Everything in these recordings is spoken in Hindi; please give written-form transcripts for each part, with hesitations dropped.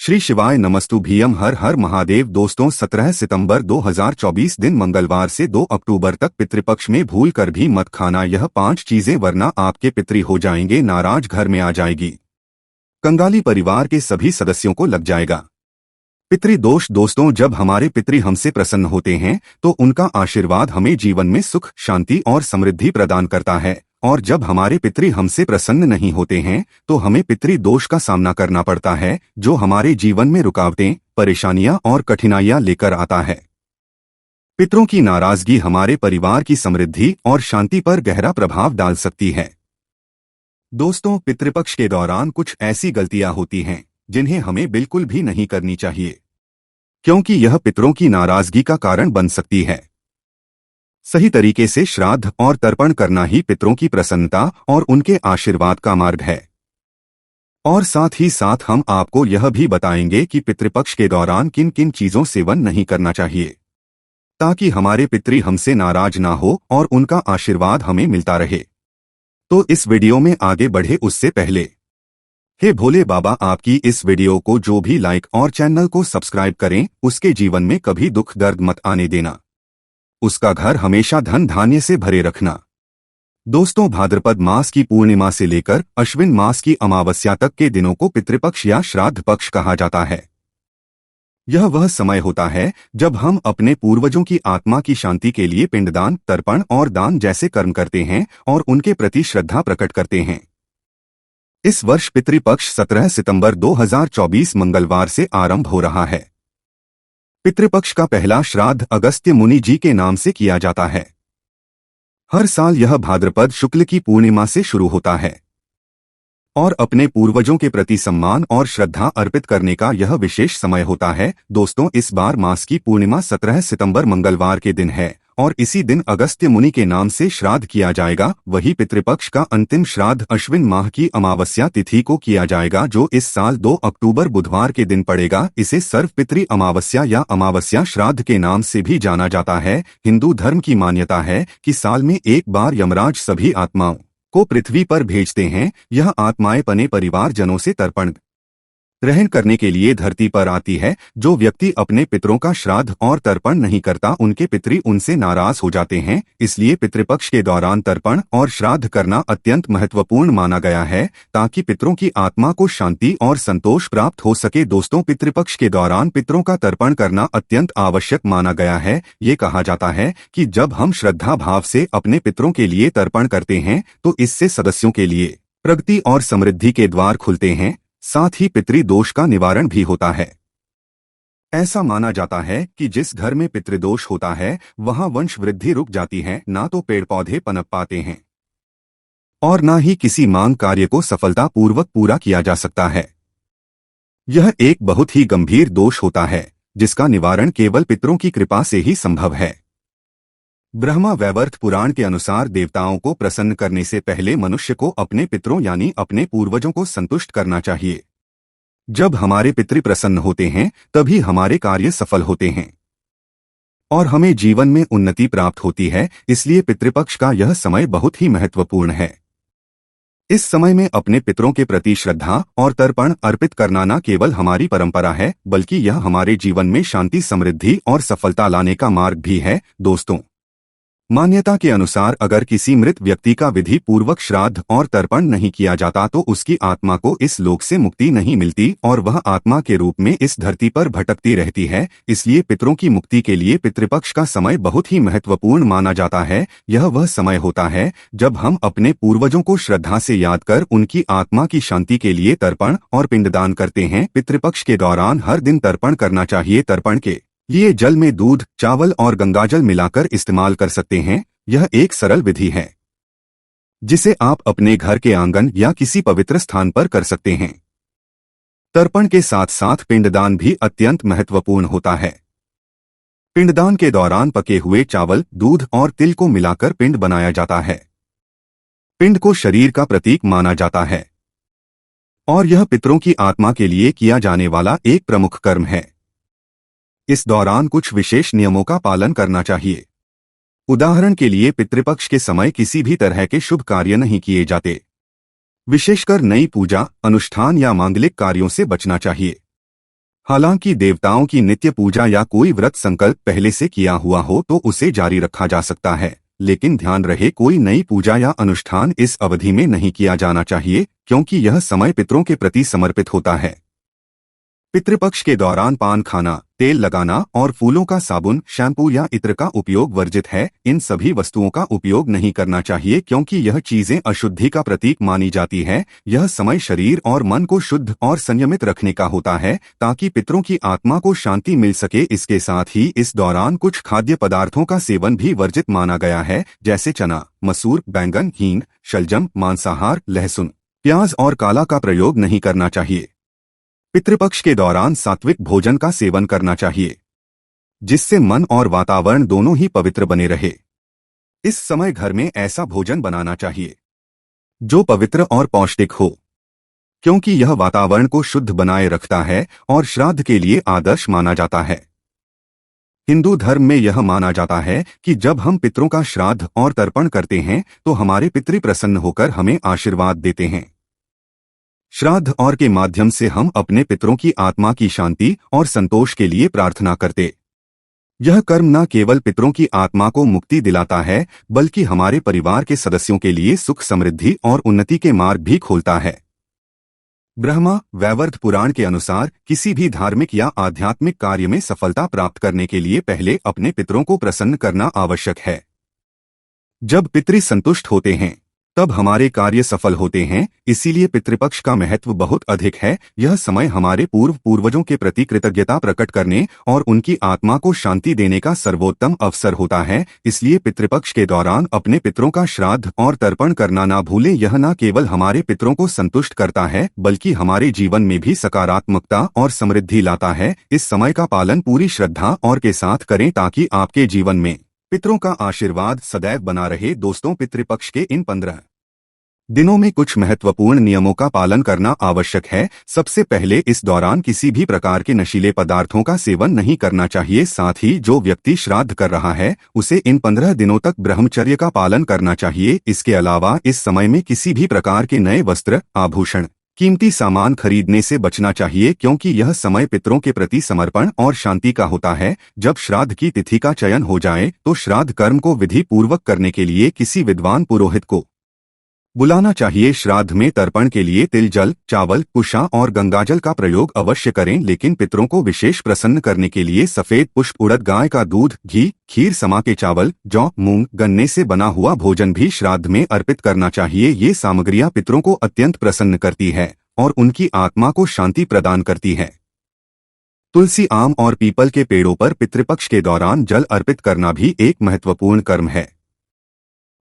श्री शिवाय नमस्तुभ्यम। हर हर महादेव। दोस्तों 17 सितंबर 2024 दिन मंगलवार से 2 अक्टूबर तक पितृपक्ष में भूल कर भी मत खाना यह 5 चीजें, वरना आपके पितृ हो जाएंगे नाराज, घर में आ जाएगी कंगाली, परिवार के सभी सदस्यों को लग जाएगा पितृदोष। दोस्तों जब हमारे पितृ हमसे प्रसन्न होते हैं तो उनका आशीर्वाद हमें जीवन में सुख, शांति और समृद्धि प्रदान करता है, और जब हमारे पितृ हमसे प्रसन्न नहीं होते हैं तो हमें पितृदोष का सामना करना पड़ता है, जो हमारे जीवन में रुकावटें, परेशानियां और कठिनाइयां लेकर आता है। पितरों की नाराजगी हमारे परिवार की समृद्धि और शांति पर गहरा प्रभाव डाल सकती है। दोस्तों पितृपक्ष के दौरान कुछ ऐसी गलतियां होती हैं जिन्हें हमें बिल्कुल भी नहीं करनी चाहिए, क्योंकि यह पितरों की नाराजगी का कारण बन सकती है। सही तरीके से श्राद्ध और तर्पण करना ही पितरों की प्रसन्नता और उनके आशीर्वाद का मार्ग है। और साथ ही साथ हम आपको यह भी बताएंगे कि पितृपक्ष के दौरान किन किन चीजों सेवन नहीं करना चाहिए, ताकि हमारे पितृ हमसे नाराज ना हो और उनका आशीर्वाद हमें मिलता रहे। तो इस वीडियो में आगे बढ़े उससे पहले, हे भोले बाबा, आपकी इस वीडियो को जो भी लाइक और चैनल को सब्सक्राइब करें, उसके जीवन में कभी दुख दर्द मत आने देना, उसका घर हमेशा धन धान्य से भरे रखना। दोस्तों भाद्रपद मास की पूर्णिमा से लेकर अश्विन मास की अमावस्या तक के दिनों को पितृपक्ष या श्राद्ध पक्ष कहा जाता है। यह वह समय होता है जब हम अपने पूर्वजों की आत्मा की शांति के लिए पिंडदान, तर्पण और दान जैसे कर्म करते हैं और उनके प्रति श्रद्धा प्रकट करते हैं। इस वर्ष पितृपक्ष 17 सितंबर 2024 मंगलवार से आरंभ हो रहा है। पितृपक्ष का पहला श्राद्ध अगस्त्य मुनि जी के नाम से किया जाता है। हर साल यह भाद्रपद शुक्ल की पूर्णिमा से शुरू होता है और अपने पूर्वजों के प्रति सम्मान और श्रद्धा अर्पित करने का यह विशेष समय होता है। दोस्तों इस बार मास की पूर्णिमा 17 सितंबर मंगलवार के दिन है और इसी दिन अगस्त्य मुनि के नाम से श्राद्ध किया जाएगा। वही पितृपक्ष का अंतिम श्राद्ध अश्विन माह की अमावस्या तिथि को किया जाएगा, जो इस साल 2 अक्टूबर बुधवार के दिन पड़ेगा। इसे सर्व पितृ अमावस्या या अमावस्या श्राद्ध के नाम से भी जाना जाता है। हिंदू धर्म की मान्यता है कि साल में एक बार यमराज सभी आत्माओं को पृथ्वी पर भेजते हैं। यह आत्माएं अपने परिवारजनों से तर्पण ग्रहण करने के लिए धरती पर आती है। जो व्यक्ति अपने पितरों का श्राद्ध और तर्पण नहीं करता, उनके पितृ उनसे नाराज हो जाते हैं। इसलिए पितृपक्ष के दौरान तर्पण और श्राद्ध करना अत्यंत महत्वपूर्ण माना गया है, ताकि पितरों की आत्मा को शांति और संतोष प्राप्त हो सके। दोस्तों पितृपक्ष के दौरान पितरों का तर्पण करना अत्यंत आवश्यक माना गया है। ये कहा जाता है कि जब हम श्रद्धा भाव से अपने पितरों के लिए तर्पण करते हैं तो इससे सदस्यों के लिए प्रगति और समृद्धि के द्वार खुलते हैं, साथ ही पितृदोष का निवारण भी होता है। ऐसा माना जाता है कि जिस घर में पितृदोष होता है वहां वंश वृद्धि रुक जाती है, ना तो पेड़ पौधे पनप पाते हैं और ना ही किसी मांग कार्य को सफलतापूर्वक पूरा किया जा सकता है। यह एक बहुत ही गंभीर दोष होता है जिसका निवारण केवल पितरों की कृपा से ही संभव है। ब्रह्मा वैवर्त पुराण के अनुसार देवताओं को प्रसन्न करने से पहले मनुष्य को अपने पितरों यानी अपने पूर्वजों को संतुष्ट करना चाहिए। जब हमारे पितृ प्रसन्न होते हैं तभी हमारे कार्य सफल होते हैं और हमें जीवन में उन्नति प्राप्त होती है। इसलिए पितृपक्ष का यह समय बहुत ही महत्वपूर्ण है। इस समय में अपने पितरों के प्रति श्रद्धा और तर्पण अर्पित करना न केवल हमारी परंपरा है, बल्कि यह हमारे जीवन में शांति, समृद्धि और सफलता लाने का मार्ग भी है। दोस्तों मान्यता के अनुसार अगर किसी मृत व्यक्ति का विधि पूर्वक श्राद्ध और तर्पण नहीं किया जाता तो उसकी आत्मा को इस लोक से मुक्ति नहीं मिलती और वह आत्मा के रूप में इस धरती पर भटकती रहती है। इसलिए पितरों की मुक्ति के लिए पितृपक्ष का समय बहुत ही महत्वपूर्ण माना जाता है। यह वह समय होता है जब हम अपने पूर्वजों को श्रद्धा से याद कर उनकी आत्मा की शांति के लिए तर्पण और पिंडदान करते हैं। पितृपक्ष के दौरान हर दिन तर्पण करना चाहिए। तर्पण के लिए जल में दूध, चावल और गंगाजल मिलाकर इस्तेमाल कर सकते हैं। यह एक सरल विधि है जिसे आप अपने घर के आंगन या किसी पवित्र स्थान पर कर सकते हैं। तर्पण के साथ साथ पिंडदान भी अत्यंत महत्वपूर्ण होता है। पिंडदान के दौरान पके हुए चावल, दूध और तिल को मिलाकर पिंड बनाया जाता है। पिंड को शरीर का प्रतीक माना जाता है और यह पितरों की आत्मा के लिए किया जाने वाला एक प्रमुख कर्म है। इस दौरान कुछ विशेष नियमों का पालन करना चाहिए। उदाहरण के लिए पितृपक्ष के समय किसी भी तरह के शुभ कार्य नहीं किए जाते। विशेषकर नई पूजा, अनुष्ठान या मांगलिक कार्यों से बचना चाहिए। हालांकि देवताओं की नित्य पूजा या कोई व्रत संकल्प पहले से किया हुआ हो तो उसे जारी रखा जा सकता है, लेकिन ध्यान रहे कोई नई पूजा या अनुष्ठान इस अवधि में नहीं किया जाना चाहिए, क्योंकि यह समय पितरों के प्रति समर्पित होता है। पितृपक्ष के दौरान पान खाना, तेल लगाना और फूलों का साबुन, शैम्पू या इत्र का उपयोग वर्जित है। इन सभी वस्तुओं का उपयोग नहीं करना चाहिए क्योंकि यह चीजें अशुद्धि का प्रतीक मानी जाती है। यह समय शरीर और मन को शुद्ध और संयमित रखने का होता है ताकि पितरों की आत्मा को शांति मिल सके। इसके साथ ही इस दौरान कुछ खाद्य पदार्थों का सेवन भी वर्जित माना गया है, जैसे चना, मसूर, बैंगन, हींग, शलजम, मांसाहार, लहसुन, प्याज और काला का प्रयोग नहीं करना चाहिए। पितृपक्ष के दौरान सात्विक भोजन का सेवन करना चाहिए, जिससे मन और वातावरण दोनों ही पवित्र बने रहे। इस समय घर में ऐसा भोजन बनाना चाहिए जो पवित्र और पौष्टिक हो, क्योंकि यह वातावरण को शुद्ध बनाए रखता है और श्राद्ध के लिए आदर्श माना जाता है। हिंदू धर्म में यह माना जाता है कि जब हम पितरों का श्राद्ध और तर्पण करते हैं तो हमारे पितृ प्रसन्न होकर हमें आशीर्वाद देते हैं। श्राद्ध और के माध्यम से हम अपने पितरों की आत्मा की शांति और संतोष के लिए प्रार्थना करते। यह कर्म न केवल पितरों की आत्मा को मुक्ति दिलाता है, बल्कि हमारे परिवार के सदस्यों के लिए सुख, समृद्धि और उन्नति के मार्ग भी खोलता है। ब्रह्मा वैवर्त पुराण के अनुसार किसी भी धार्मिक या आध्यात्मिक कार्य में सफलता प्राप्त करने के लिए पहले अपने पितरों को प्रसन्न करना आवश्यक है। जब पितृ संतुष्ट होते हैं तब हमारे कार्य सफल होते हैं। इसीलिए पितृपक्ष का महत्व बहुत अधिक है। यह समय हमारे पूर्वजों के प्रति कृतज्ञता प्रकट करने और उनकी आत्मा को शांति देने का सर्वोत्तम अवसर होता है। इसलिए पितृपक्ष के दौरान अपने पितरों का श्राद्ध और तर्पण करना ना भूलें। यह न केवल हमारे पितरों को संतुष्ट करता है, बल्कि हमारे जीवन में भी सकारात्मकता और समृद्धि लाता है। इस समय का पालन पूरी श्रद्धा और के साथ करें ताकि आपके जीवन में पितरों का आशीर्वाद सदैव बना रहे। दोस्तों, पितृपक्ष के इन 15 दिनों में कुछ महत्वपूर्ण नियमों का पालन करना आवश्यक है। सबसे पहले, इस दौरान किसी भी प्रकार के नशीले पदार्थों का सेवन नहीं करना चाहिए। साथ ही जो व्यक्ति श्राद्ध कर रहा है उसे इन 15 दिनों तक ब्रह्मचर्य का पालन करना चाहिए। इसके अलावा इस समय में किसी भी प्रकार के नए वस्त्र, आभूषण, कीमती सामान खरीदने से बचना चाहिए, क्योंकि यह समय पितरों के प्रति समर्पण और शांति का होता है। जब श्राद्ध की तिथि का चयन हो जाए तो श्राद्ध कर्म को विधि पूर्वक करने के लिए किसी विद्वान पुरोहित को बुलाना चाहिए। श्राद्ध में तर्पण के लिए तिल, जल, चावल, कुशा और गंगाजल का प्रयोग अवश्य करें, लेकिन पितरों को विशेष प्रसन्न करने के लिए सफेद पुष्प, उड़द, गाय का दूध, घी, खीर, समा के चावल, जौ, मूंग, गन्ने से बना हुआ भोजन भी श्राद्ध में अर्पित करना चाहिए। ये सामग्रियां पितरों को अत्यंत प्रसन्न करती है और उनकी आत्मा को शांति प्रदान करती है। तुलसी, आम और पीपल के पेड़ों पर पितृपक्ष के दौरान जल अर्पित करना भी एक महत्वपूर्ण कर्म है।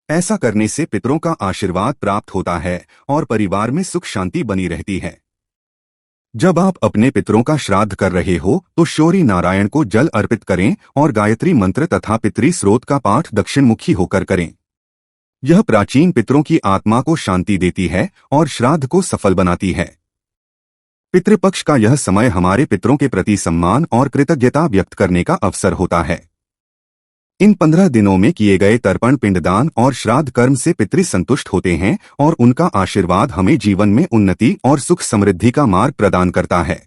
ऐसा करने से पितरों का आशीर्वाद प्राप्त होता है और परिवार में सुख शांति बनी रहती है। जब आप अपने पितरों का श्राद्ध कर रहे हो तो शौरी नारायण को जल अर्पित करें और गायत्री मंत्र तथा पितृ स्रोत का पाठ दक्षिणमुखी होकर करें। यह प्राचीन पितरों की आत्मा को शांति देती है और श्राद्ध को सफल बनाती है। पितृपक्ष का यह समय हमारे पितरों के प्रति सम्मान और कृतज्ञता व्यक्त करने का अवसर होता है। इन 15 दिनों में किए गए तर्पण, पिंडदान और श्राद्ध कर्म से पितृ संतुष्ट होते हैं और उनका आशीर्वाद हमें जीवन में उन्नति और सुख समृद्धि का मार्ग प्रदान करता है।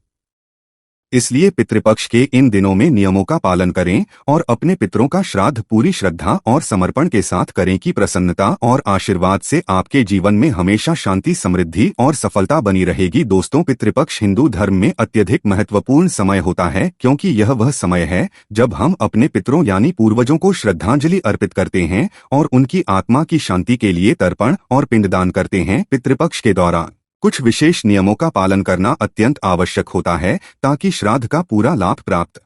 इसलिए पितृपक्ष के इन दिनों में नियमों का पालन करें और अपने पितरों का श्राद्ध पूरी श्रद्धा और समर्पण के साथ करें कि प्रसन्नता और आशीर्वाद से आपके जीवन में हमेशा शांति, समृद्धि और सफलता बनी रहेगी। दोस्तों, पितृपक्ष हिंदू धर्म में अत्यधिक महत्वपूर्ण समय होता है, क्योंकि यह वह समय है जब हम अपने पितरों यानी पूर्वजों को श्रद्धांजलि अर्पित करते हैं और उनकी आत्मा की शांति के लिए तर्पण और पिंडदान करते हैं। पितृपक्ष के दौरान कुछ विशेष नियमों का पालन करना अत्यंत आवश्यक होता है ताकि श्राद्ध का पूरा लाभ प्राप्त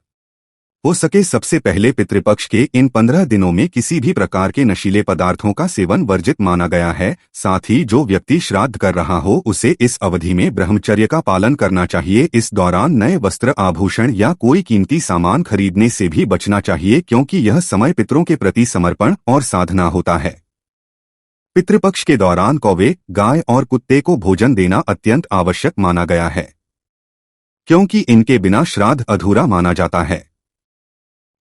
हो सके। सबसे पहले, पितृपक्ष के इन 15 दिनों में किसी भी प्रकार के नशीले पदार्थों का सेवन वर्जित माना गया है। साथ ही जो व्यक्ति श्राद्ध कर रहा हो उसे इस अवधि में ब्रह्मचर्य का पालन करना चाहिए। इस दौरान नए वस्त्र, आभूषण या कोई कीमती सामान खरीदने से भी बचना चाहिए, क्योंकि यह समय पितरों के प्रति समर्पण और साधना होता है। पितृपक्ष के दौरान कौवे, गाय और कुत्ते को भोजन देना अत्यंत आवश्यक माना गया है, क्योंकि इनके बिना श्राद्ध अधूरा माना जाता है।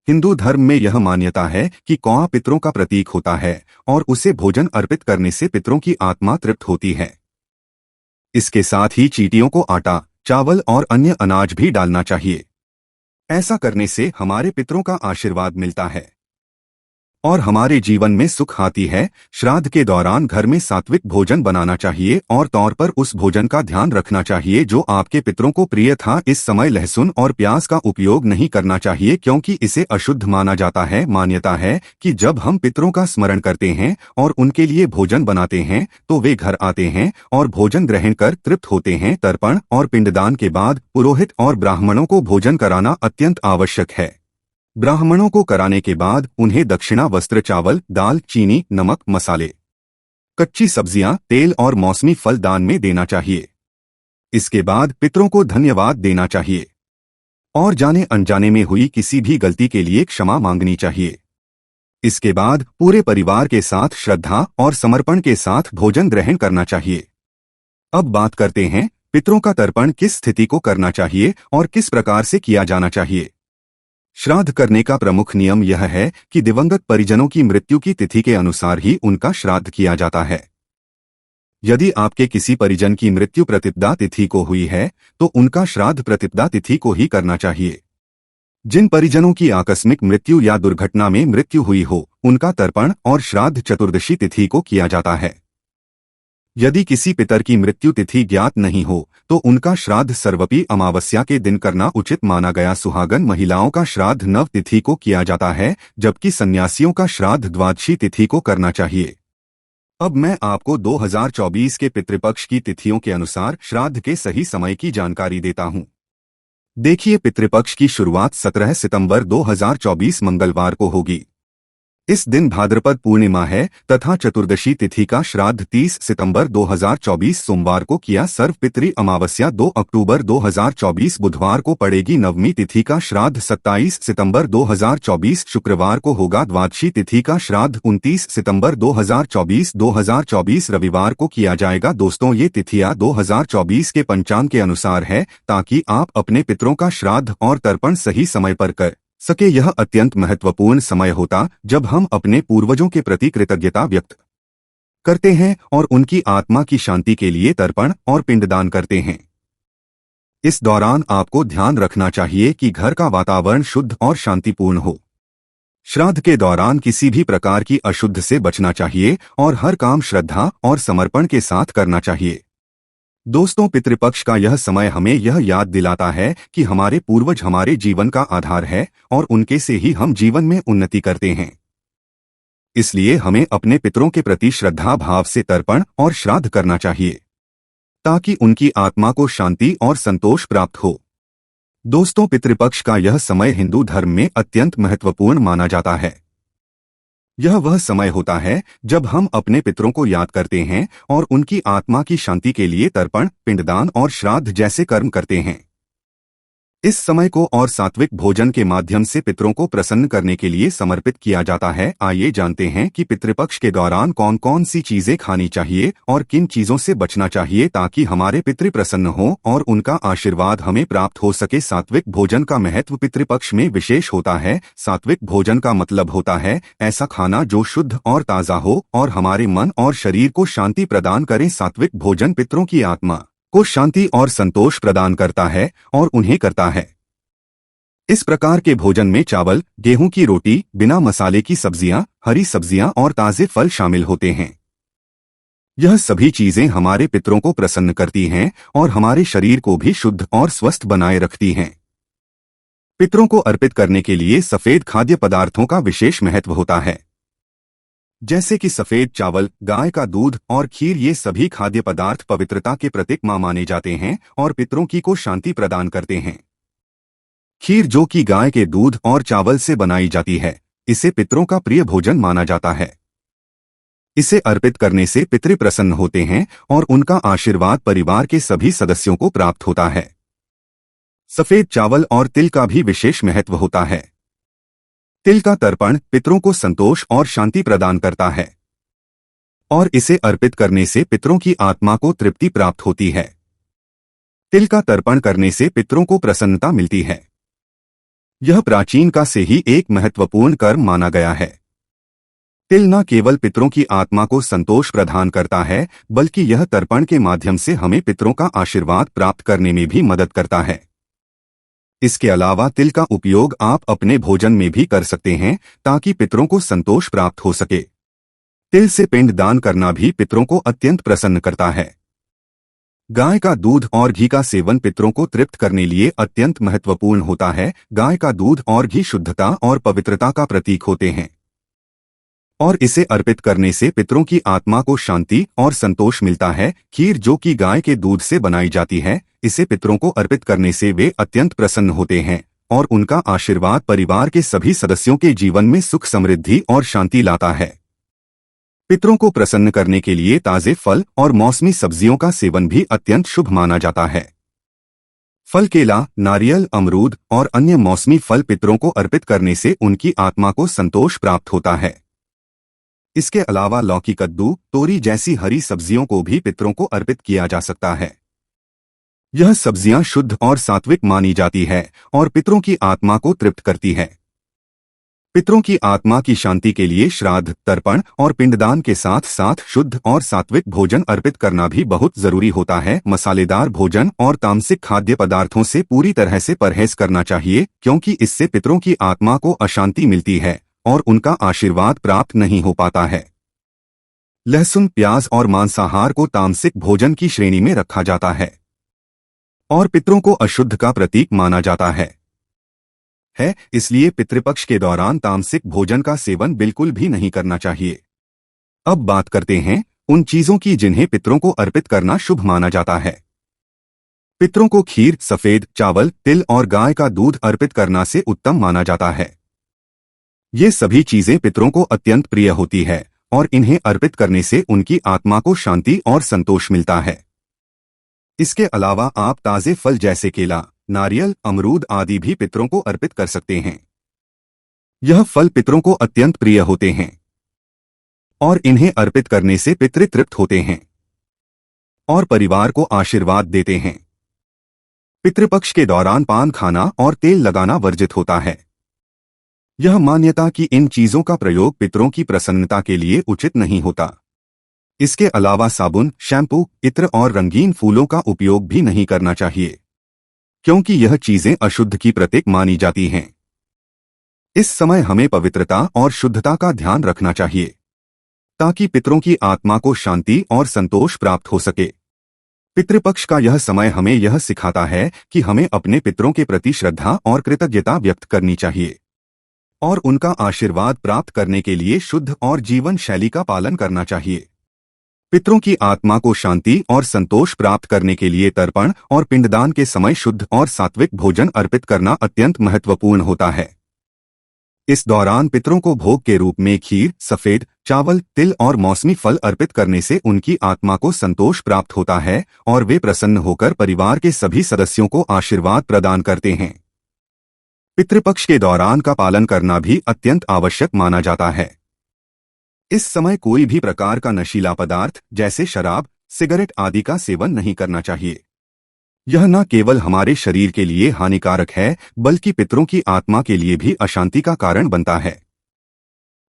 हिंदू धर्म में यह मान्यता है कि कौवा पितरों का प्रतीक होता है और उसे भोजन अर्पित करने से पितरों की आत्मा तृप्त होती है। इसके साथ ही चींटियों को आटा, चावल और अन्य अनाज भी डालना चाहिए। ऐसा करने से हमारे पितरों का आशीर्वाद मिलता है और हमारे जीवन में सुख आती है। श्राद्ध के दौरान घर में सात्विक भोजन बनाना चाहिए और तौर पर उस भोजन का ध्यान रखना चाहिए जो आपके पितरों को प्रिय था। इस समय लहसुन और प्याज का उपयोग नहीं करना चाहिए क्योंकि इसे अशुद्ध माना जाता है। मान्यता है कि जब हम पितरों का स्मरण करते हैं और उनके लिए भोजन बनाते हैं तो वे घर आते हैं और भोजन ग्रहण कर तृप्त होते हैं। तर्पण और पिंडदान के बाद पुरोहित और ब्राह्मणों को भोजन कराना अत्यंत आवश्यक है। ब्राह्मणों को कराने के बाद उन्हें दक्षिणा, वस्त्र, चावल, दाल, चीनी, नमक, मसाले, कच्ची सब्जियां, तेल और मौसमी फल दान में देना चाहिए। इसके बाद पितरों को धन्यवाद देना चाहिए और जाने अनजाने में हुई किसी भी गलती के लिए क्षमा मांगनी चाहिए। इसके बाद पूरे परिवार के साथ श्रद्धा और समर्पण के साथ भोजन ग्रहण करना चाहिए। अब बात करते हैं पितरों का तर्पण किस स्थिति को करना चाहिए और किस प्रकार से किया जाना चाहिए। श्राद्ध करने का प्रमुख नियम यह है कि दिवंगत परिजनों की मृत्यु की तिथि के अनुसार ही उनका श्राद्ध किया जाता है। यदि आपके किसी परिजन की मृत्यु प्रतिपदा तिथि को हुई है तो उनका श्राद्ध प्रतिपदा तिथि को ही करना चाहिए। जिन परिजनों की आकस्मिक मृत्यु या दुर्घटना में मृत्यु हुई हो उनका तर्पण और श्राद्ध चतुर्दशी तिथि को किया जाता है। यदि किसी पितर की मृत्यु तिथि ज्ञात नहीं हो तो उनका श्राद्ध सर्वपी अमावस्या के दिन करना उचित माना गया। सुहागन महिलाओं का श्राद्ध नव तिथि को किया जाता है जबकि सन्यासियों का श्राद्ध द्वादशी तिथि को करना चाहिए। अब मैं आपको 2024 के पितृपक्ष की तिथियों के अनुसार श्राद्ध के सही समय की जानकारी देता हूं। देखिए, पितृपक्ष की शुरुआत 17 सितंबर 2024 मंगलवार को होगी। इस दिन भाद्रपद पूर्णिमा है तथा चतुर्दशी तिथि का श्राद्ध 30 सितंबर 2024 सोमवार को किया। सर्व पितृ अमावस्या 2 अक्टूबर 2024 बुधवार को पड़ेगी। नवमी तिथि का श्राद्ध 27 सितंबर 2024 शुक्रवार को होगा। द्वादशी तिथि का श्राद्ध 29 सितंबर 2024 रविवार को किया जाएगा। दोस्तों, ये तिथियां 2024 के पंचांग के अनुसार है ताकि आप अपने पितरों का श्राद्ध और तर्पण सही समय पर कर सके। यह अत्यंत महत्वपूर्ण समय होता जब हम अपने पूर्वजों के प्रति कृतज्ञता व्यक्त करते हैं और उनकी आत्मा की शांति के लिए तर्पण और पिंडदान करते हैं। इस दौरान आपको ध्यान रखना चाहिए कि घर का वातावरण शुद्ध और शांतिपूर्ण हो। श्राद्ध के दौरान किसी भी प्रकार की अशुद्ध से बचना चाहिए और हर काम श्रद्धा और समर्पण के साथ करना चाहिए। दोस्तों, पितृपक्ष का यह समय हमें यह याद दिलाता है कि हमारे पूर्वज हमारे जीवन का आधार है और उनके से ही हम जीवन में उन्नति करते हैं। इसलिए हमें अपने पितरों के प्रति श्रद्धा भाव से तर्पण और श्राद्ध करना चाहिए ताकि उनकी आत्मा को शांति और संतोष प्राप्त हो। दोस्तों, पितृपक्ष का यह समय हिंदू धर्म में अत्यंत महत्वपूर्ण माना जाता है। यह वह समय होता है जब हम अपने पितरों को याद करते हैं और उनकी आत्मा की शांति के लिए तर्पण, पिंडदान और श्राद्ध जैसे कर्म करते हैं। इस समय को और सात्विक भोजन के माध्यम से पितरों को प्रसन्न करने के लिए समर्पित किया जाता है। आइए जानते हैं कि पितृपक्ष के दौरान कौन कौन सी चीजें खानी चाहिए और किन चीजों से बचना चाहिए ताकि हमारे पितृ प्रसन्न हो और उनका आशीर्वाद हमें प्राप्त हो सके। सात्विक भोजन का महत्व पितृपक्ष में विशेष होता है। सात्विक भोजन का मतलब होता है ऐसा खाना जो शुद्ध और ताज़ा हो और हमारे मन और शरीर को शांति प्रदान करे। सात्विक भोजन पितरों की आत्मा को शांति और संतोष प्रदान करता है और उन्हें करता है। इस प्रकार के भोजन में चावल, गेहूं की रोटी, बिना मसाले की सब्जियां, हरी सब्जियां और ताजे फल शामिल होते हैं। यह सभी चीजें हमारे पितरों को प्रसन्न करती हैं और हमारे शरीर को भी शुद्ध और स्वस्थ बनाए रखती हैं। पितरों को अर्पित करने के लिए सफेद खाद्य पदार्थों का विशेष महत्व होता है, जैसे कि सफेद चावल, गाय का दूध और खीर। ये सभी खाद्य पदार्थ पवित्रता के प्रतीक माने जाते हैं और पितरों की को शांति प्रदान करते हैं। खीर, जो कि गाय के दूध और चावल से बनाई जाती है, इसे पितरों का प्रिय भोजन माना जाता है। इसे अर्पित करने से पितृ प्रसन्न होते हैं और उनका आशीर्वाद परिवार के सभी सदस्यों को प्राप्त होता है। सफेद चावल और तिल का भी विशेष महत्व होता है। तिल का तर्पण पितरों को संतोष और शांति प्रदान करता है और इसे अर्पित करने से पितरों की आत्मा को तृप्ति प्राप्त होती है। तिल का तर्पण करने से पितरों को प्रसन्नता मिलती है। यह प्राचीन का से ही एक महत्वपूर्ण कर्म माना गया है। तिल न केवल पितरों की आत्मा को संतोष प्रदान करता है, बल्कि यह तर्पण के माध्यम से हमें पितरों का आशीर्वाद प्राप्त करने में भी मदद करता है। इसके अलावा तिल का उपयोग आप अपने भोजन में भी कर सकते हैं ताकि पितरों को संतोष प्राप्त हो सके। तिल से पिंड दान करना भी पितरों को अत्यंत प्रसन्न करता है। गाय का दूध और घी का सेवन पितरों को तृप्त करने लिए अत्यंत महत्वपूर्ण होता है। गाय का दूध और घी शुद्धता और पवित्रता का प्रतीक होते हैं और इसे अर्पित करने से पितरों की आत्मा को शांति और संतोष मिलता है। खीर, जो कि गाय के दूध से बनाई जाती है, इसे पितरों को अर्पित करने से वे अत्यंत प्रसन्न होते हैं और उनका आशीर्वाद परिवार के सभी सदस्यों के जीवन में सुख, समृद्धि और शांति लाता है। पितरों को प्रसन्न करने के लिए ताजे फल और मौसमी सब्जियों का सेवन भी अत्यंत शुभ माना जाता है। फल, केला, नारियल, अमरूद और अन्य मौसमी फल पितरों को अर्पित करने से उनकी आत्मा को संतोष प्राप्त होता है। इसके अलावा लौकी, कद्दू, तोरी जैसी हरी सब्जियों को भी पितरों को अर्पित किया जा सकता है। यह सब्जियां शुद्ध और सात्विक मानी जाती है और पितरों की आत्मा को तृप्त करती है। पितरों की आत्मा की शांति के लिए श्राद्ध, तर्पण और पिंडदान के साथ साथ शुद्ध और सात्विक भोजन अर्पित करना भी बहुत जरूरी होता है। मसालेदार भोजन और तामसिक खाद्य पदार्थों से पूरी तरह से परहेज करना चाहिए, क्योंकि इससे पितरों की आत्मा को अशांति मिलती है और उनका आशीर्वाद प्राप्त नहीं हो पाता है। लहसुन, प्याज और मांसाहार को तामसिक भोजन की श्रेणी में रखा जाता है और पितरों को अशुद्ध का प्रतीक माना जाता है। इसलिए पितृपक्ष के दौरान तामसिक भोजन का सेवन बिल्कुल भी नहीं करना चाहिए। अब बात करते हैं उन चीजों की जिन्हें पितरों को अर्पित करना शुभ माना जाता है। पितरों को खीर, सफेद चावल, तिल और गाय का दूध अर्पित करना से उत्तम माना जाता है। ये सभी चीजें पितरों को अत्यंत प्रिय होती है और इन्हें अर्पित करने से उनकी आत्मा को शांति और संतोष मिलता है। इसके अलावा आप ताजे फल जैसे केला, नारियल, अमरूद आदि भी पितरों को अर्पित कर सकते हैं। यह फल पितरों को अत्यंत प्रिय होते हैं और इन्हें अर्पित करने से पितृ तृप्त होते हैं और परिवार को आशीर्वाद देते हैं। पितृपक्ष के दौरान पान खाना और तेल लगाना वर्जित होता है। यह मान्यता कि इन चीजों का प्रयोग पितरों की प्रसन्नता के लिए उचित नहीं होता। इसके अलावा साबुन, शैम्पू, इत्र और रंगीन फूलों का उपयोग भी नहीं करना चाहिए, क्योंकि यह चीजें अशुद्ध की प्रतीक मानी जाती हैं। इस समय हमें पवित्रता और शुद्धता का ध्यान रखना चाहिए ताकि पितरों की आत्मा को शांति और संतोष प्राप्त हो सके। पितृपक्ष का यह समय हमें यह सिखाता है कि हमें अपने पितरों के प्रति श्रद्धा और कृतज्ञता व्यक्त करनी चाहिए और उनका आशीर्वाद प्राप्त करने के लिए शुद्ध और जीवन शैली का पालन करना चाहिए। पितरों की आत्मा को शांति और संतोष प्राप्त करने के लिए तर्पण और पिंडदान के समय शुद्ध और सात्विक भोजन अर्पित करना अत्यंत महत्वपूर्ण होता है। इस दौरान पितरों को भोग के रूप में खीर, सफेद चावल, तिल और मौसमी फल अर्पित करने से उनकी आत्मा को संतोष प्राप्त होता है और वे प्रसन्न होकर परिवार के सभी सदस्यों को आशीर्वाद प्रदान करते हैं। पितृपक्ष के दौरान का पालन करना भी अत्यंत आवश्यक माना जाता है। इस समय कोई भी प्रकार का नशीला पदार्थ जैसे शराब, सिगरेट आदि का सेवन नहीं करना चाहिए। यह न केवल हमारे शरीर के लिए हानिकारक है, बल्कि पितरों की आत्मा के लिए भी अशांति का कारण बनता है।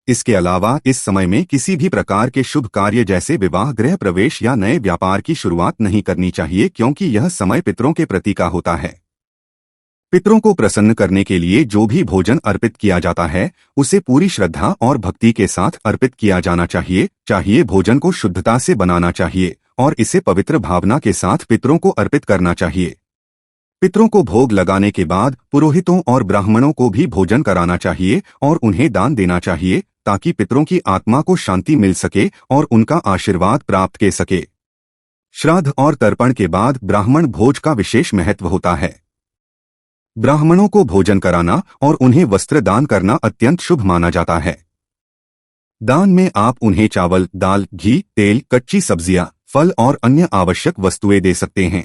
इसके अलावा इस समय में किसी भी प्रकार के शुभ कार्य जैसे विवाह, गृह प्रवेश या नए व्यापार की शुरुआत नहीं करनी चाहिए, क्योंकि यह समय पितरों के प्रति का होता है। पितरों को प्रसन्न करने के लिए जो भी भोजन अर्पित किया जाता है, उसे पूरी श्रद्धा और भक्ति के साथ अर्पित किया जाना चाहिए। भोजन को शुद्धता से बनाना चाहिए और इसे पवित्र भावना के साथ पितरों को अर्पित करना चाहिए। पितरों को भोग लगाने के बाद पुरोहितों और ब्राह्मणों को भी भोजन कराना चाहिए और उन्हें दान देना चाहिए, ताकि पितरों की आत्मा को शांति मिल सके और उनका आशीर्वाद प्राप्त कर सके। श्राद्ध और तर्पण के बाद ब्राह्मण भोज का विशेष महत्व होता है। ब्राह्मणों को भोजन कराना और उन्हें वस्त्र दान करना अत्यंत शुभ माना जाता है। दान में आप उन्हें चावल, दाल, घी, तेल, कच्ची सब्जियां, फल और अन्य आवश्यक वस्तुएं दे सकते हैं।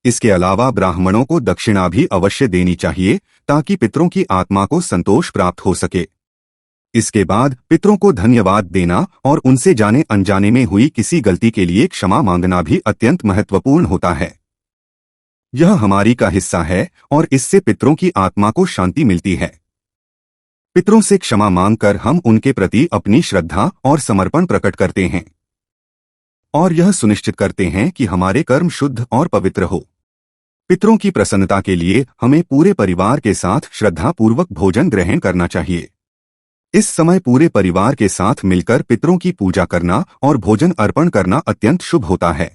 इसके अलावा ब्राह्मणों को दक्षिणा भी अवश्य देनी चाहिए, ताकि पितरों की आत्मा को संतोष प्राप्त हो सके। इसके बाद पितरों को धन्यवाद देना और उनसे जाने अनजाने में हुई किसी गलती के लिए क्षमा मांगना भी अत्यंत महत्वपूर्ण होता है। यह हमारी का हिस्सा है और इससे पितरों की आत्मा को शांति मिलती है। पितरों से क्षमा मांगकर हम उनके प्रति अपनी श्रद्धा और समर्पण प्रकट करते हैं और यह सुनिश्चित करते हैं कि हमारे कर्म शुद्ध और पवित्र हो। पितरों की प्रसन्नता के लिए हमें पूरे परिवार के साथ श्रद्धापूर्वक भोजन ग्रहण करना चाहिए। इस समय पूरे परिवार के साथ मिलकर पितरों की पूजा करना और भोजन अर्पण करना अत्यंत शुभ होता है।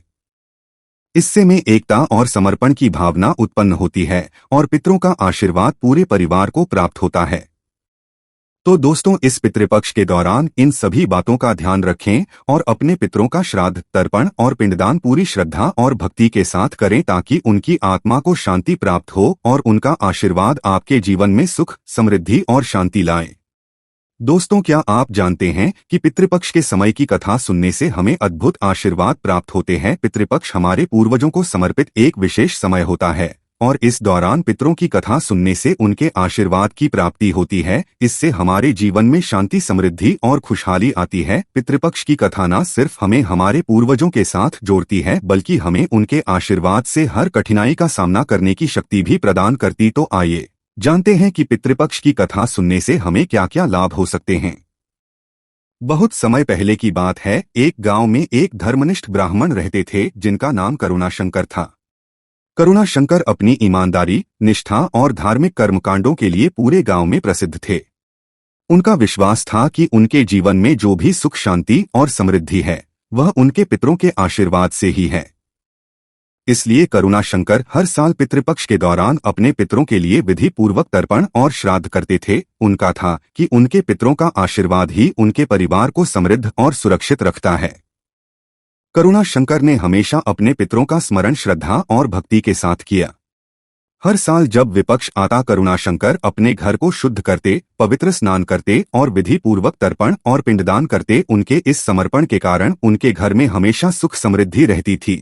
इससे में एकता और समर्पण की भावना उत्पन्न होती है और पितरों का आशीर्वाद पूरे परिवार को प्राप्त होता है। तो दोस्तों, इस पितृपक्ष के दौरान इन सभी बातों का ध्यान रखें और अपने पितरों का श्राद्ध, तर्पण और पिंडदान पूरी श्रद्धा और भक्ति के साथ करें ताकि उनकी आत्मा को शांति प्राप्त हो और उनका आशीर्वाद आपके जीवन में सुख, समृद्धि और शांति लाए। दोस्तों, क्या आप जानते हैं कि पितृपक्ष के समय की कथा सुनने से हमें अद्भुत आशीर्वाद प्राप्त होते हैं। पितृपक्ष हमारे पूर्वजों को समर्पित एक विशेष समय होता है और इस दौरान पितरों की कथा सुनने से उनके आशीर्वाद की प्राप्ति होती है। इससे हमारे जीवन में शांति, समृद्धि और खुशहाली आती है। पितृपक्ष की कथा न सिर्फ हमें हमारे पूर्वजों के साथ जोड़ती है बल्कि हमें उनके आशीर्वाद से हर कठिनाई का सामना करने की शक्ति भी प्रदान करती। तो आइए जानते हैं कि पितृपक्ष की कथा सुनने से हमें क्या क्या लाभ हो सकते हैं। बहुत समय पहले की बात है, एक गांव में एक धर्मनिष्ठ ब्राह्मण रहते थे जिनका नाम करुणाशंकर था। करुणाशंकर अपनी ईमानदारी, निष्ठा और धार्मिक कर्मकांडों के लिए पूरे गांव में प्रसिद्ध थे। उनका विश्वास था कि उनके जीवन में जो भी सुख, शांति और समृद्धि है वह उनके पितरों के आशीर्वाद से ही है। इसलिए करुणाशंकर हर साल पितृपक्ष के दौरान अपने पितरों के लिए विधि पूर्वक तर्पण और श्राद्ध करते थे। उनका था कि उनके पितरों का आशीर्वाद ही उनके परिवार को समृद्ध और सुरक्षित रखता है। करुणाशंकर ने हमेशा अपने पितरों का स्मरण श्रद्धा और भक्ति के साथ किया। हर साल जब विपक्ष आता, करुणाशंकर अपने घर को शुद्ध करते, पवित्र स्नान करते और विधि पूर्वक तर्पण और पिंडदान करते। उनके इस समर्पण के कारण उनके घर में हमेशा सुख, समृद्धि रहती थी।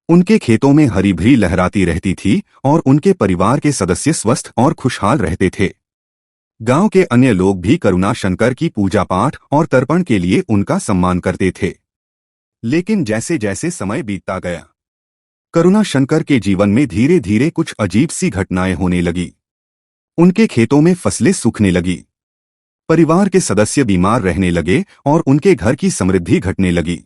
उनके खेतों में हरी भरी लहराती रहती थी और उनके परिवार के सदस्य स्वस्थ और खुशहाल रहते थे। गांव के अन्य लोग भी करुणाशंकर की पूजा पाठ और तर्पण के लिए उनका सम्मान करते थे। लेकिन जैसे जैसे समय बीतता गया, करुणाशंकर के जीवन में धीरे धीरे कुछ अजीब सी घटनाएं होने लगी। उनके खेतों में फसलें सूखने लगी, परिवार के सदस्य बीमार रहने लगे और उनके घर की समृद्धि घटने लगी।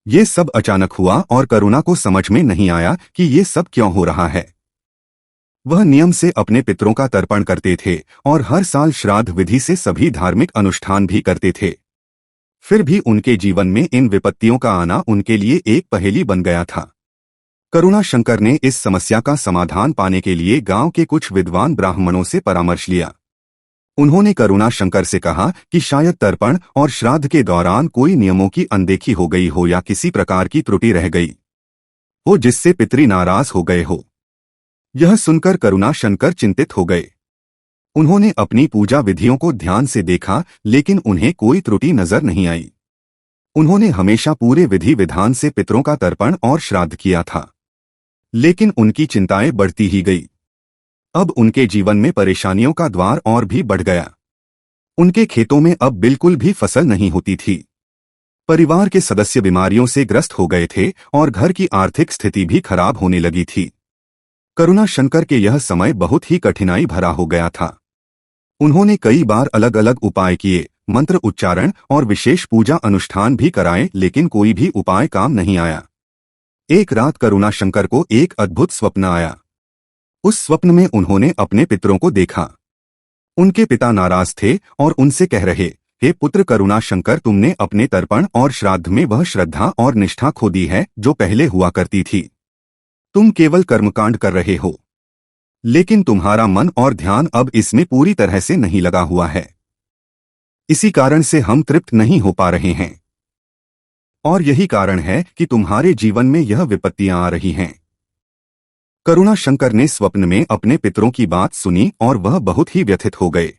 ये सब अचानक हुआ और करुणा को समझ में नहीं आया कि ये सब क्यों हो रहा है। वह नियम से अपने पितरों का तर्पण करते थे और हर साल श्राद्ध विधि से सभी धार्मिक अनुष्ठान भी करते थे। फिर भी उनके जीवन में इन विपत्तियों का आना उनके लिए एक पहेली बन गया था। करुणाशंकर ने इस समस्या का समाधान पाने के लिए गांव के कुछ विद्वान ब्राह्मणों से परामर्श लिया। उन्होंने करुणाशंकर से कहा कि शायद तर्पण और श्राद्ध के दौरान कोई नियमों की अनदेखी हो गई हो या किसी प्रकार की त्रुटि रह गई हो जिससे पितरी नाराज हो गए हो। यह सुनकर करुणाशंकर चिंतित हो गए। उन्होंने अपनी पूजा विधियों को ध्यान से देखा लेकिन उन्हें कोई त्रुटि नजर नहीं आई। उन्होंने हमेशा पूरे विधि विधान से पितरों का तर्पण और श्राद्ध किया था, लेकिन उनकी चिंताएं बढ़ती ही गई। अब उनके जीवन में परेशानियों का द्वार और भी बढ़ गया। उनके खेतों में अब बिल्कुल भी फसल नहीं होती थी। परिवार के सदस्य बीमारियों से ग्रस्त हो गए थे और घर की आर्थिक स्थिति भी खराब होने लगी थी। करुणाशंकर के यह समय बहुत ही कठिनाई भरा हो गया था। उन्होंने कई बार अलग अलग उपाय किए, मंत्र उच्चारण और विशेष पूजा अनुष्ठान भी कराए, लेकिन कोई भी उपाय काम नहीं आया। एक रात करुणाशंकर को एक अद्भुत स्वप्न आया। उस स्वप्न में उन्होंने अपने पितरों को देखा। उनके पिता नाराज थे और उनसे कह रहे, हे पुत्र करुणाशंकर, तुमने अपने तर्पण और श्राद्ध में वह श्रद्धा और निष्ठा खो दी है जो पहले हुआ करती थी। तुम केवल कर्मकांड कर रहे हो, लेकिन तुम्हारा मन और ध्यान अब इसमें पूरी तरह से नहीं लगा हुआ है। इसी कारण से हम तृप्त नहीं हो पा रहे हैं और यही कारण है कि तुम्हारे जीवन में यह विपत्तियां आ रही हैं। करुणाशंकर ने स्वप्न में अपने पितरों की बात सुनी और वह बहुत ही व्यथित हो गए।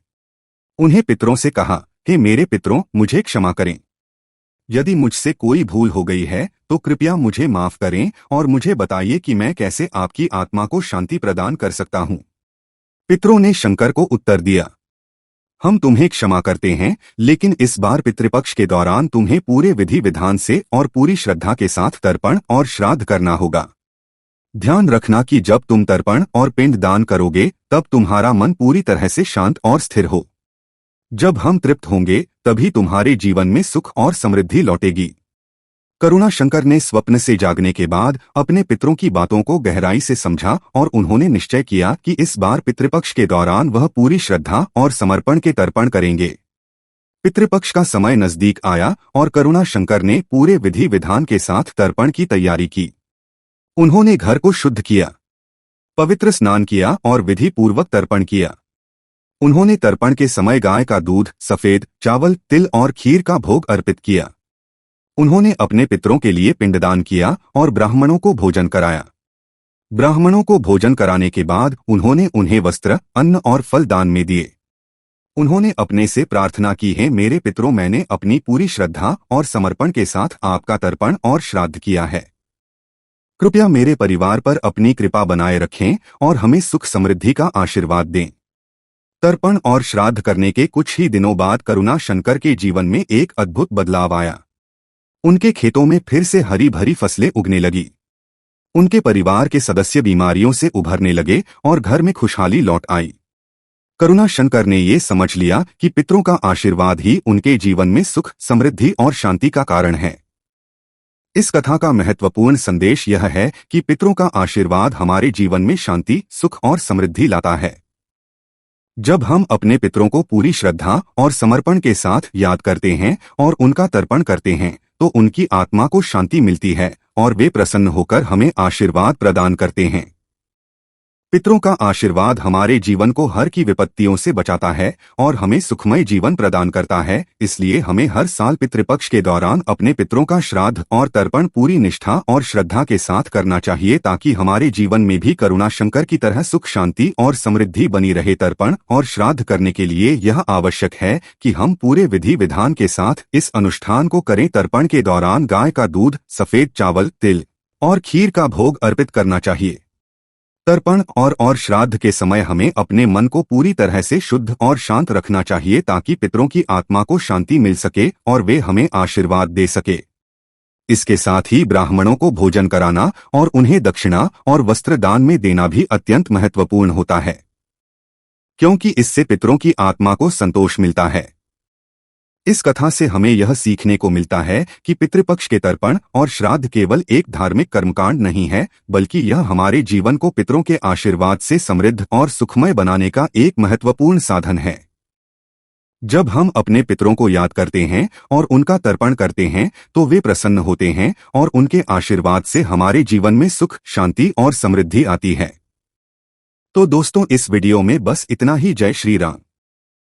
उन्हें पितरों से कहा, हे मेरे पितरों, मुझे क्षमा करें। यदि मुझसे कोई भूल हो गई है तो कृपया मुझे माफ करें और मुझे बताइए कि मैं कैसे आपकी आत्मा को शांति प्रदान कर सकता हूँ। पितरों ने शंकर को उत्तर दिया, हम तुम्हें क्षमा करते हैं, लेकिन इस बार पितृपक्ष के दौरान तुम्हें पूरे विधि विधान से और पूरी श्रद्धा के साथ तर्पण और श्राद्ध करना होगा। ध्यान रखना कि जब तुम तर्पण और पिंड दान करोगे तब तुम्हारा मन पूरी तरह से शांत और स्थिर हो। जब हम तृप्त होंगे तभी तुम्हारे जीवन में सुख और समृद्धि लौटेगी। करुणाशंकर ने स्वप्न से जागने के बाद अपने पितरों की बातों को गहराई से समझा और उन्होंने निश्चय किया कि इस बार पितृपक्ष के दौरान वह पूरी श्रद्धा और समर्पण के तर्पण करेंगे। पितृपक्ष का समय नजदीक आया और करुणाशंकर ने पूरे विधि विधान के साथ तर्पण की तैयारी की। उन्होंने घर को शुद्ध किया, पवित्र स्नान किया और विधि पूर्वक तर्पण किया। उन्होंने तर्पण के समय गाय का दूध, सफेद चावल, तिल और खीर का भोग अर्पित किया। उन्होंने अपने पितरों के लिए पिंडदान किया और ब्राह्मणों को भोजन कराया। ब्राह्मणों को भोजन कराने के बाद उन्होंने उन्हें वस्त्र, अन्न और फल दान में दिए। उन्होंने अपने से प्रार्थना की है, मेरे पितरों, मैंने अपनी पूरी श्रद्धा और समर्पण के साथ आपका तर्पण और श्राद्ध किया है। कृपया मेरे परिवार पर अपनी कृपा बनाए रखें और हमें सुख समृद्धि का आशीर्वाद दें। तर्पण और श्राद्ध करने के कुछ ही दिनों बाद करुणाशंकर के जीवन में एक अद्भुत बदलाव आया। उनके खेतों में फिर से हरी भरी फसलें उगने लगी। उनके परिवार के सदस्य बीमारियों से उभरने लगे और घर में खुशहाली लौट आई। करुणाशंकर ने ये समझ लिया कि पितरों का आशीर्वाद ही उनके जीवन में सुख, समृद्धि और शांति का कारण है। इस कथा का महत्वपूर्ण संदेश यह है कि पितरों का आशीर्वाद हमारे जीवन में शांति, सुख और समृद्धि लाता है। जब हम अपने पितरों को पूरी श्रद्धा और समर्पण के साथ याद करते हैं और उनका तर्पण करते हैं तो उनकी आत्मा को शांति मिलती है और वे प्रसन्न होकर हमें आशीर्वाद प्रदान करते हैं। पितरों का आशीर्वाद हमारे जीवन को हर की विपत्तियों से बचाता है और हमें सुखमय जीवन प्रदान करता है। इसलिए हमें हर साल पितृपक्ष के दौरान अपने पितरों का श्राद्ध और तर्पण पूरी निष्ठा और श्रद्धा के साथ करना चाहिए ताकि हमारे जीवन में भी करुणाशंकर की तरह सुख, शांति और समृद्धि बनी रहे। तर्पण और श्राद्ध करने के लिए यह आवश्यक है कि हम पूरे विधि विधान के साथ इस अनुष्ठान को करें। तर्पण के दौरान गाय का दूध, सफेद चावल, तिल और खीर का भोग अर्पित करना चाहिए। तर्पण और श्राद्ध के समय हमें अपने मन को पूरी तरह से शुद्ध और शांत रखना चाहिए ताकि पितरों की आत्मा को शांति मिल सके और वे हमें आशीर्वाद दे सके। इसके साथ ही ब्राह्मणों को भोजन कराना और उन्हें दक्षिणा और वस्त्र दान में देना भी अत्यंत महत्वपूर्ण होता है, क्योंकि इससे पितरों की आत्मा को संतोष मिलता है। इस कथा से हमें यह सीखने को मिलता है कि पितृपक्ष के तर्पण और श्राद्ध केवल एक धार्मिक कर्मकांड नहीं है, बल्कि यह हमारे जीवन को पितरों के आशीर्वाद से समृद्ध और सुखमय बनाने का एक महत्वपूर्ण साधन है। जब हम अपने पितरों को याद करते हैं और उनका तर्पण करते हैं तो वे प्रसन्न होते हैं और उनके आशीर्वाद से हमारे जीवन में सुख, शांति और समृद्धि आती है। तो दोस्तों, इस वीडियो में बस इतना ही। जय श्री राम।